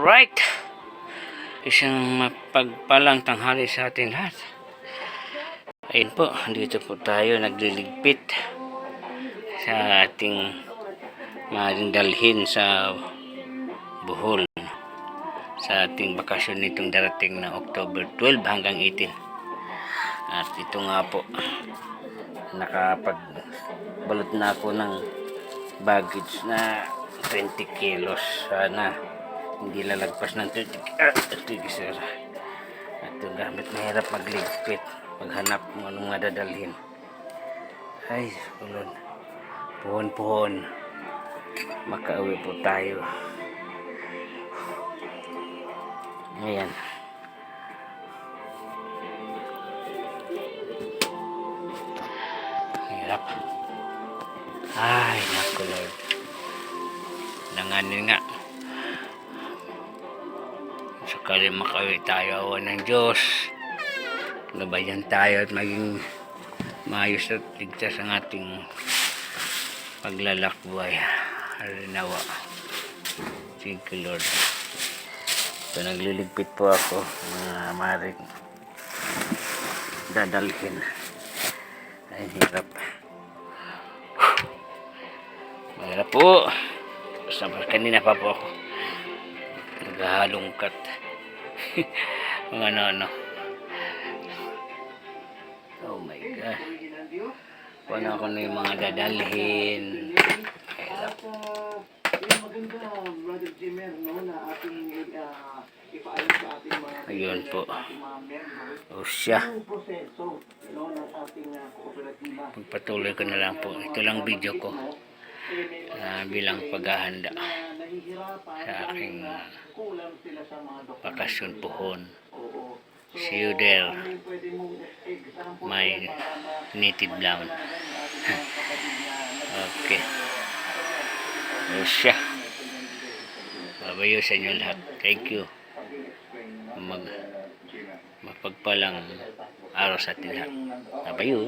Alright, isang mapagpalang tanghali sa atin lahat. Ayun po, dito po tayo nagliligpit sa ating dalhin sa Bohol sa ating bakasyon nitong darating na October 12 hanggang 18. At ito nga po, nakapagbalot na ako ng baggage na 20 kilos. Sana hindi lalagpas ng 30 kilos. At ito gamit, mahirap magligpit maghanap kung anong madadalhin. Ay, ulod, puhon-puhon, makauwi po tayo. Ayan, hirap. Ay, naku Lord, nanganin nga sakali makauwi tayo. Awan ng Diyos, gabayan tayo at maging maayos at ligtas ang ating paglalakbay. Harinawa. Thank you Lord. So nagliligpit po ako mga maring dadalhin. Ay, hirap. Mahirap po. Kanina pa po ako naghahalongkat. Mga ano. Oh my God. Paano ako na yung mga dadalhin. Hirap. Ayun po. O siya. Magpatuloy ko na lang po. Ito lang video ko bilang paghahanda sa aking bakasyon Pohon. See you there, my native land. Okay. O siya. Babayo sa inyo lahat. Thank you. Mapagpalang araw sa atin lahat. Babayo.